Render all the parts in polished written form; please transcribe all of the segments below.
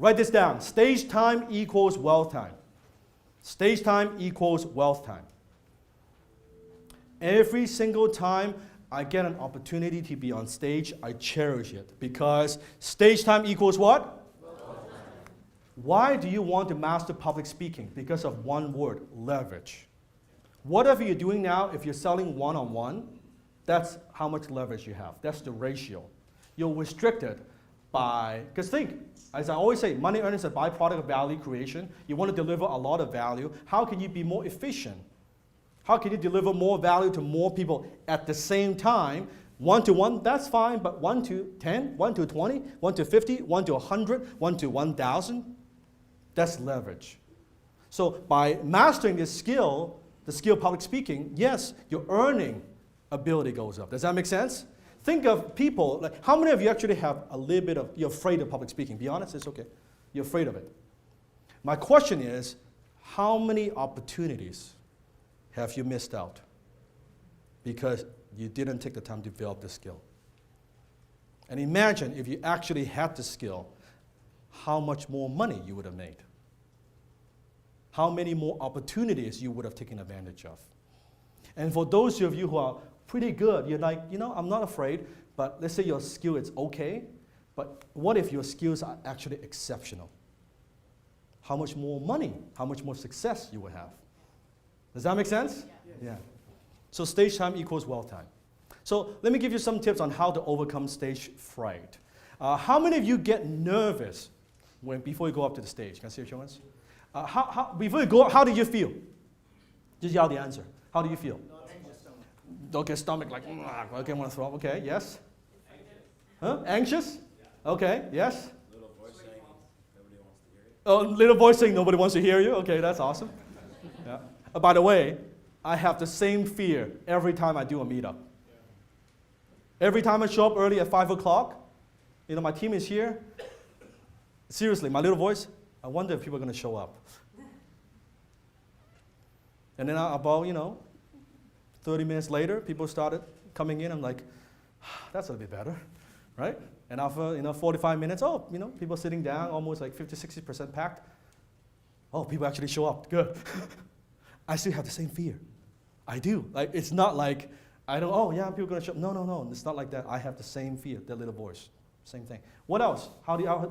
Write this down. Stage time equals wealth time. Stage time equals wealth time. Every single time I get an opportunity to be on stage, I cherish it because stage time equals what? Why do you want to master public speaking? Because of one word, leverage. Whatever you're doing now, if you're selling one-on-one, that's how much leverage you have. That's the ratio. You're restricted by, because think, as I always say, money earning is a byproduct of value creation. You want to deliver a lot of value. How can you be more efficient? How can you deliver more value to more people at the same time? 1 to 1, that's fine, but 1 to 10, 1 to 20, 1 to 50, 1 to 100, 1 to 1,000, that's leverage. So by mastering this skill, the skill of public speaking, yes, your earning ability goes up. Does that make sense? Think of people, like how many of you actually have a little bit of, you're afraid of public speaking? Be honest, it's okay. You're afraid of it. My question is, how many opportunities have you missed out because you didn't take the time to develop the skill? And imagine if you actually had the skill, how much more money you would have made. How many more opportunities you would have taken advantage of. And for those of you who are pretty good, you're like, you know, I'm not afraid, but let's say your skill is okay, but what if your skills are actually exceptional? How much more money, how much more success you would have. Does that make sense? Yeah. So stage time equals wealth time. So let me give you some tips on how to overcome stage fright. How many of you get nervous before you go up to the stage? Can I see your show hands? Before you go up, how do you feel? Just yell the answer. How do you feel? Okay, stomach like, okay, I want to throw up. Okay, yes? Huh? Anxious? Okay, yes? Little voice saying nobody wants to hear you. Oh, little voice saying nobody wants to hear you? Okay, that's awesome. Yeah. By the way, I have the same fear every time I do a meetup. Every time I show up early at 5 o'clock, you know, my team is here. Seriously, my little voice, I wonder if people are going to show up. And then about, 30 minutes later, people started coming in. I'm like, that's a little bit better, right? And after, 45 minutes, people sitting down, almost like 50, 60% packed. Oh, people actually show up, good. I still have the same fear. I do. Like, it's not like, people are going to show up. No, it's not like that. I have the same fear, that little voice. Same thing. What else?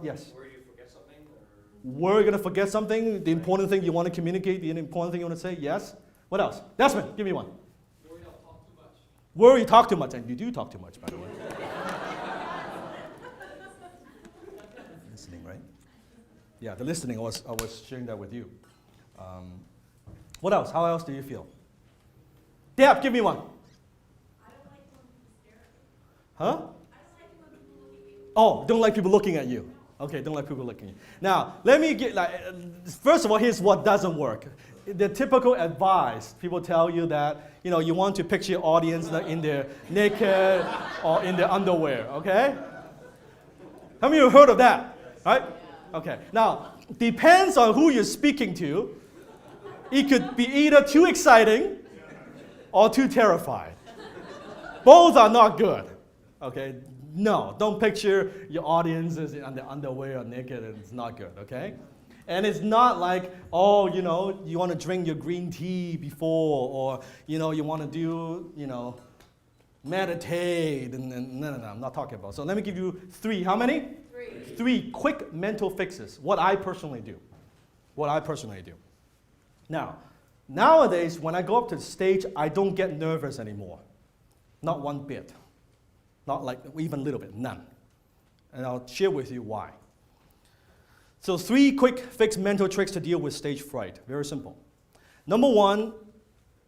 Yes? Worry you forget something? Worry you're going to forget something? The important thing you want to communicate? The important thing you want to say? Yes? What else? Desmond, give me one. Worry I'll talk too much. Worry you talk too much. And you do talk too much, by the way. Listening, right? Yeah, the listening, I was sharing that with you. What else? How else do you feel? Deb, give me one. I don't like when people stare at me. Huh? I don't like when people look at me. Oh, don't like people looking at you. Okay, don't like people looking at you. Now, let me get, first of all, here's what doesn't work. The typical advice, people tell you that, you want to picture your audience in their naked or in their underwear, okay? How many of you have heard of that, right? Okay, now, depends on who you're speaking to. It could be either too exciting or too terrified. Both are not good, okay? No, don't picture your audience as in the underwear or naked. It's not good, okay? And it's not like, you want to drink your green tea before, or, you want to do, meditate. No, I'm not talking about. So let me give you 3. How many? 3. 3 quick mental fixes. What I personally do. Now, nowadays, when I go up to the stage, I don't get nervous anymore. Not one bit. Not like even a little bit, none. And I'll share with you why. So 3 quick fixed mental tricks to deal with stage fright. Very simple. Number 1,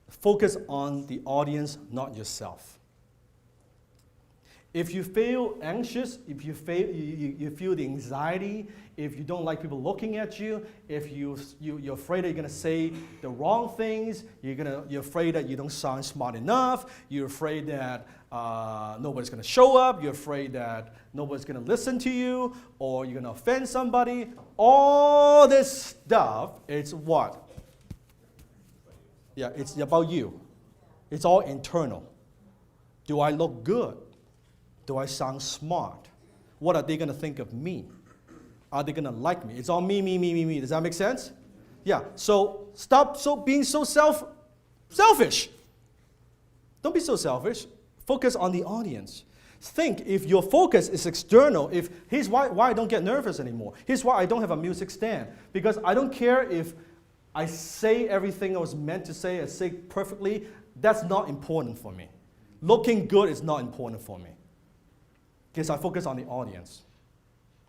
focus on the audience, not yourself. If you feel anxious, if you feel the anxiety, if you don't like people looking at you, if you're afraid that you're going to say the wrong things, you're afraid that you don't sound smart enough, you're afraid that nobody's going to show up, you're afraid that nobody's going to listen to you, or you're going to offend somebody, all this stuff, it's what? Yeah, it's about you. It's all internal. Do I look good? Do I sound smart? What are they going to think of me? Are they gonna like me? It's all me, me, me, me, me. Does that make sense? Yeah, so stop being so selfish. Don't be so selfish. Focus on the audience. Think if your focus is external, here's why I don't get nervous anymore. Here's why I don't have a music stand. Because I don't care if I say everything I was meant to say, I say perfectly. That's not important for me. Looking good is not important for me. Because I focus on the audience.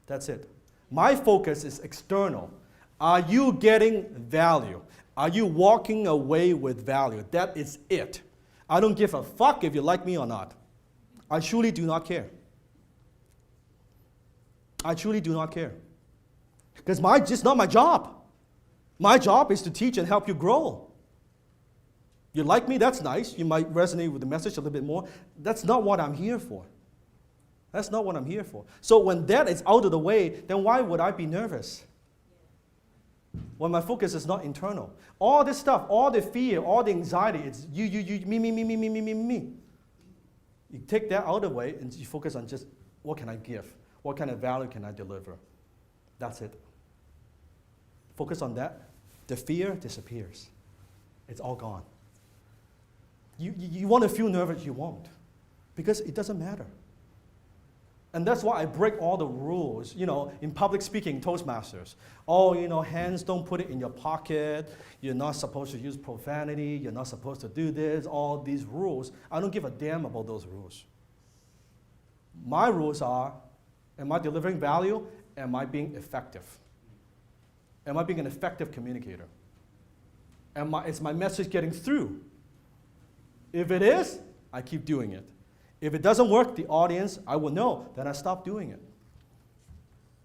That's it. My focus is external. Are you getting value? Are you walking away with value? That is it. I don't give a fuck if you like me or not. I truly do not care. I truly do not care. Because it's not my job. My job is to teach and help you grow. You like me, that's nice. You might resonate with the message a little bit more. That's not what I'm here for. That's not what I'm here for. So when that is out of the way, then why would I be nervous? When my focus is not internal. All this stuff, all the fear, all the anxiety, it's you, me, me, me, me, me, me, me, me. You take that out of the way and you focus on just what can I give? What kind of value can I deliver? That's it. Focus on that. The fear disappears. It's all gone. You want to feel nervous, you won't. Because it doesn't matter. And that's why I break all the rules, in public speaking, Toastmasters. Oh, hands don't put it in your pocket. You're not supposed to use profanity. You're not supposed to do this, all these rules. I don't give a damn about those rules. My rules are, am I delivering value? Am I being effective? Am I being an effective communicator? Is my message getting through? If it is, I keep doing it. If it doesn't work, the audience, I will know, then I stop doing it.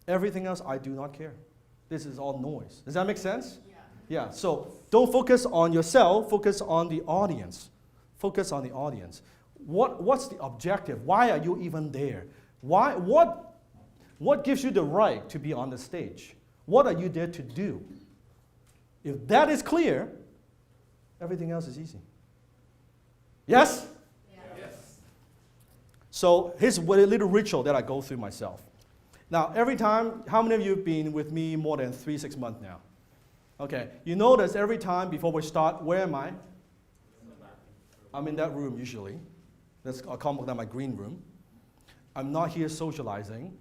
Everything else, I do not care. This is all noise. Does that make sense? Yeah, so don't focus on yourself, focus on the audience. Focus on the audience. What's the objective? Why are you even there? What gives you the right to be on the stage? What are you there to do? If that is clear, everything else is easy. Yes? So here's a little ritual that I go through myself. Now, every time, how many of you have been with me more than 3-6 months now? Okay, you notice every time before we start, where am I? I'm in that room usually. I'll call that my green room. I'm not here socializing.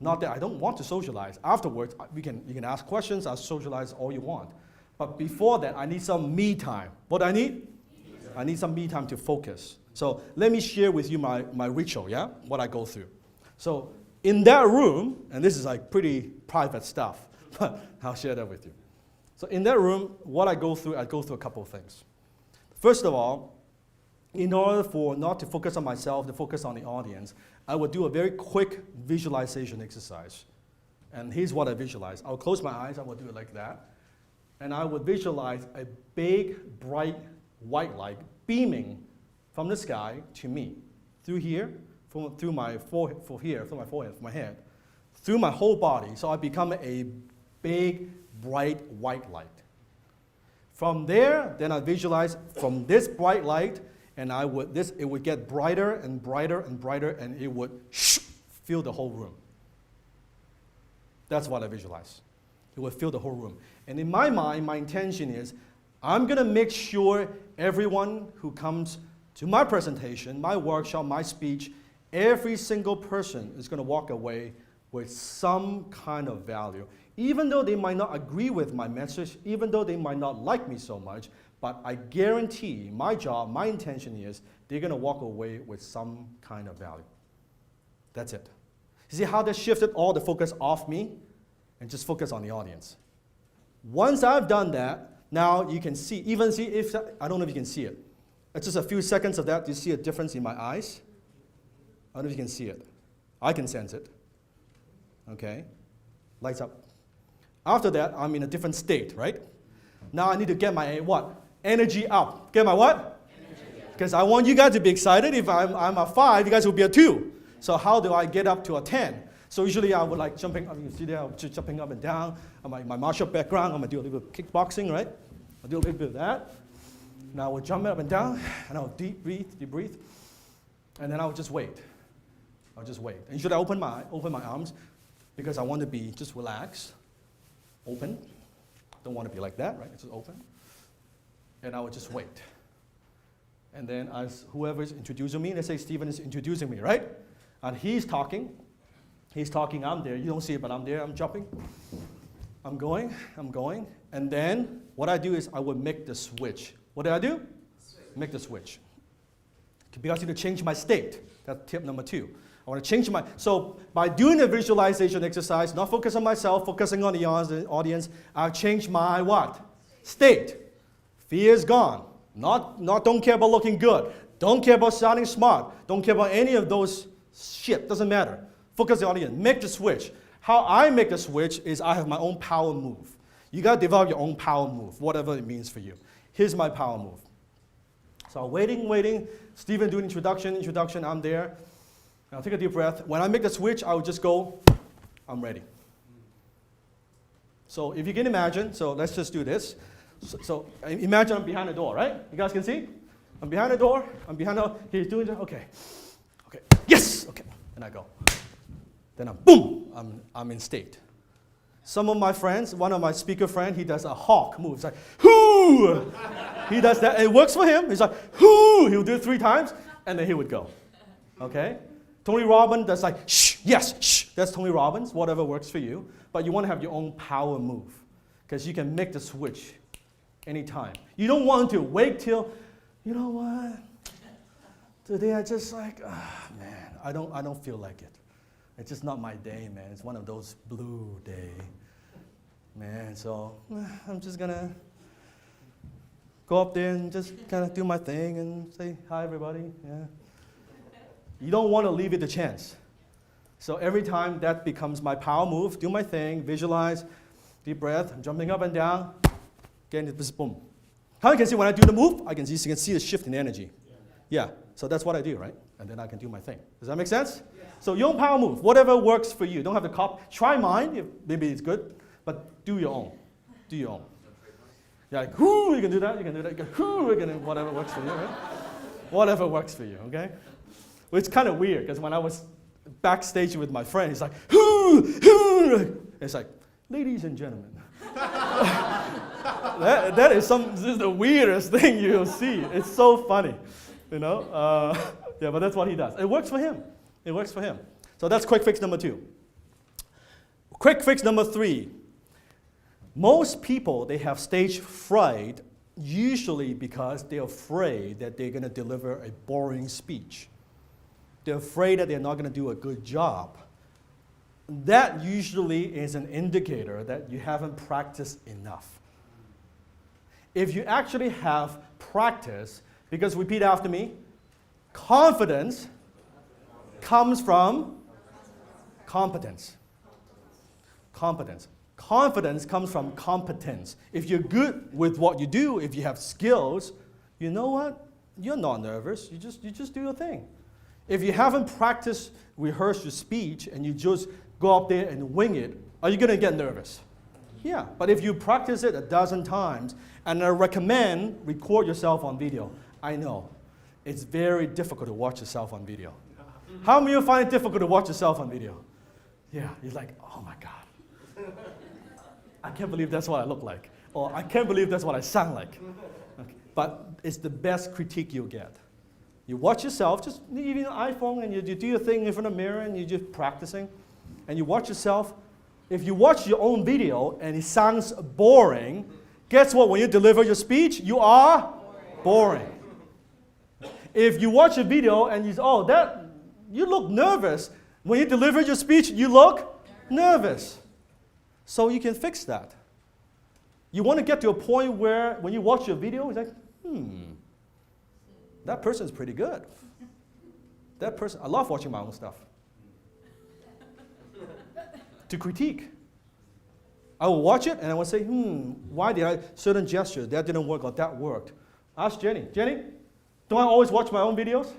Not that I don't want to socialize. Afterwards, you can ask questions, I'll socialize all you want. But before that, I need some me time. What do I need? I need some me time to focus. So let me share with you my ritual, yeah? What I go through. So in that room, and this is like pretty private stuff, but I'll share that with you. So in that room, what I go through a couple of things. First of all, in order for not to focus on myself, to focus on the audience, I would do a very quick visualization exercise. And here's what I visualize. I'll close my eyes, I will do it like that. And I would visualize a big, bright white light beaming from the sky to me, through here, through my forehead, from my head, through my whole body. So I become a big, bright white light. From there, then I visualize from this bright light, and it would get brighter and brighter and brighter, and it would fill the whole room. That's what I visualize. It would fill the whole room. And in my mind, my intention is, I'm gonna make sure everyone who comes to my presentation, my workshop, my speech, every single person is gonna walk away with some kind of value. Even though they might not agree with my message, even though they might not like me so much, but I guarantee my job, my intention is they're gonna walk away with some kind of value. That's it. You see how that shifted all the focus off me and just focus on the audience. Once I've done that, now you can see, I don't know if you can see it. It's just a few seconds of that. Do you see a difference in my eyes? I don't know if you can see it. I can sense it. Okay? Lights up. After that, I'm in a different state, right? Now I need to get my what? Energy up. Get my what? Because I want you guys to be excited. If I'm a 5, you guys will be a 2. So how do I get up to a 10? So usually I would like jumping up. You see there, I'm just jumping up and down. My martial background, I'm going to do a little bit of kickboxing, right? I'll do a little bit of that. Now I will jump up and down, and I'll deep breathe. And then I'll just wait. I'll just wait. And usually I open my arms. because I want to be just relaxed, open. Don't want to be like that, right? It's just open. And I would just wait. And then as whoever's introducing me, let's say Stephen is introducing me, right? And he's talking, I'm there. You don't see it, but I'm there, I'm jumping. I'm going. And then what I do is I would make the switch. What did I do? Make the switch. Because I need to change my state. That's tip number 2. I want to change my, so by doing the visualization exercise, not focus on myself, focusing on the audience, I've changed my what? State. Fear is gone. Not don't care about looking good. Don't care about sounding smart. Don't care about any of those shit. Doesn't matter. Focus on the audience. Make the switch. How I make the switch is I have my own power move. You got to develop your own power move, whatever it means for you. Here's my power move. So waiting. Stephen doing introduction, I'm there. I'll take a deep breath. When I make the switch, I will just go, I'm ready. So if you can imagine, so let's just do this. So imagine I'm behind the door, right? You guys can see? I'm behind the door. He's doing it. Okay. Yes. Okay. And I go. Then I'm in state. Some of my friends, one of my speaker friends, he does a hawk move. It's like, hoo! He does that. It works for him. He's like, hoo! He'll do it 3 times, and then he would go. Okay? Tony Robbins does like, shh, yes, shh. That's Tony Robbins, whatever works for you. But you want to have your own power move, because you can make the switch anytime. You don't want to wait till, you know what? Today I just like, man, I don't feel like it. It's just not my day, man. It's one of those blue days, man. So I'm just gonna go up there and just kind of do my thing and say hi, everybody. Yeah. You don't want to leave it to chance. So every time that becomes my power move, do my thing, visualize, deep breath, I'm jumping up and down, getting this boom. How you can see when I do the move, you can see the shift in energy. Yeah. So that's what I do, right? And then I can do my thing. Does that make sense? Yeah. So your own power move, whatever works for you. Don't have to copy. Try mine, if maybe it's good, but do your own. Do your own. Yeah, like, whoo, you can do that, you can do that, you can, whoo, you can, whatever works for you, right? Whatever works for you, okay? Well, it's kind of weird, because when I was backstage with my friend, he's like, whoo, whoo. It's like, ladies and gentlemen. That is this is the weirdest thing you'll see. It's so funny, you know? Yeah, but that's what he does. It works for him. It works for him. So that's quick fix number 2. Quick fix number 3. Most people, they have stage fright, usually because they're afraid that they're going to deliver a boring speech. They're afraid that they're not going to do a good job. That usually is an indicator that you haven't practiced enough. If you actually have practice, because repeat after me, confidence comes from competence. Competence. Confidence comes from competence. If you're good with what you do, if you have skills, you know what? You're not nervous. You just do your thing. If you haven't practiced, rehearsed your speech, and you just go up there and wing it, are you going to get nervous? Yeah, but if you practice it 12 times, and I recommend record yourself on video. I know, it's very difficult to watch yourself on video. How many of you find it difficult to watch yourself on video? Yeah, you're like, oh my God. I can't believe that's what I look like. Or I can't believe that's what I sound like. Okay. But it's the best critique you'll get. You watch yourself, just even an iPhone, and you do your thing in front of the mirror, and you're just practicing. And you watch yourself. If you watch your own video and it sounds boring, guess what? When you deliver your speech, you are boring. If you watch a video and you look nervous. When you deliver your speech, you look nervous. So you can fix that. You want to get to a point where when you watch your video, it's like, that person's pretty good. That person, I love watching my own stuff. To critique. I will watch it and I will say, why did I, certain gesture, that didn't work or that worked. Ask Jenny. Jenny, do I always watch my own videos?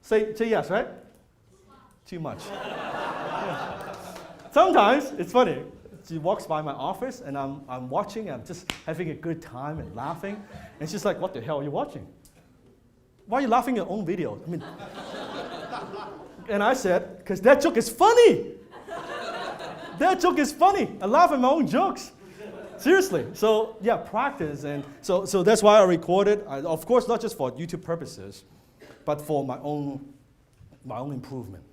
Say yes, right? Too much. Yeah. Sometimes, it's funny, she walks by my office and I'm watching, I'm just having a good time and laughing. And she's like, what the hell are you watching? Why are you laughing at your own videos? I mean, and I said, because that joke is funny. That joke is funny. I laugh at my own jokes. Seriously. So yeah, practice. And so that's why I recorded. Of course, not just for YouTube purposes, but for my own improvement.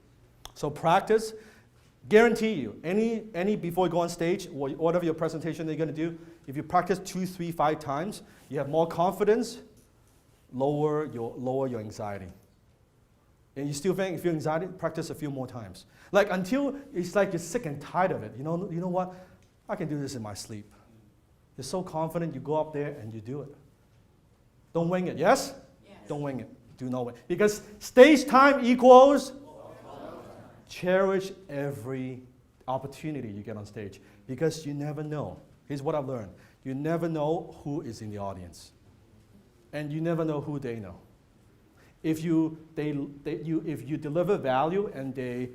So practice. Guarantee you, any before you go on stage, whatever your presentation you're going to do, if you practice 2, 3, 5 times, you have more confidence, lower your anxiety. And you still feel anxiety, practice a few more times. Like until it's like you're sick and tired of it. You know what? I can do this in my sleep. You're so confident, you go up there and you do it. Don't wing it, yes? Yes. Don't wing it. Do not wing it. Because stage time equals cherish every opportunity you get on stage. Because you never know. Here's what I've learned. You never know who is in the audience. And you never know who they know. If you deliver value and they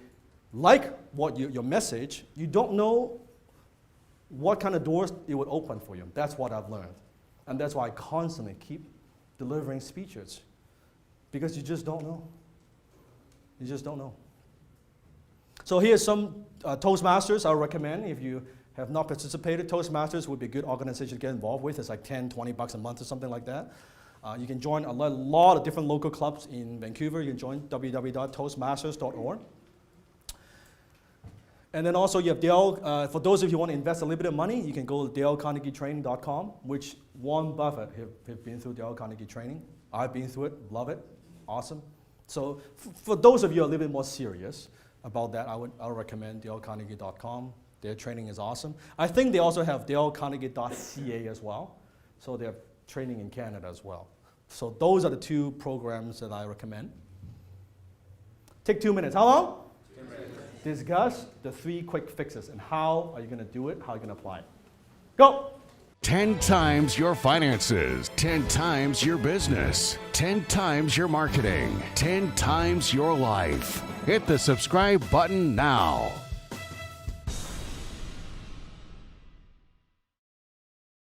like your message, you don't know what kind of doors it would open for you. That's what I've learned. And that's why I constantly keep delivering speeches. Because you just don't know. You just don't know. So here's some Toastmasters I recommend if you have not participated. Toastmasters would be a good organization to get involved with. It's like $10, $20 a month or something like that. You can join a lot of different local clubs in Vancouver. You can join www.toastmasters.org. And then also you have Dale, for those of you who want to invest a little bit of money, you can go to dalecarnegietraining.com, which Warren Buffett have been through Dale Carnegie Training. I've been through it, love it, awesome. So for those of you who are a little bit more serious about that, I would recommend dalecarnegie.com. Their training is awesome. I think they also have dalecarnegie.ca as well. So they have training in Canada as well. So those are the 2 programs that I recommend. Take 2 minutes. How long? 2 minutes. Discuss the 3 quick fixes and how are you going to do it, how are you going to apply it. Go! 10 times your finances, 10 times your business, 10 times your marketing, 10 times your life. Hit the subscribe button now.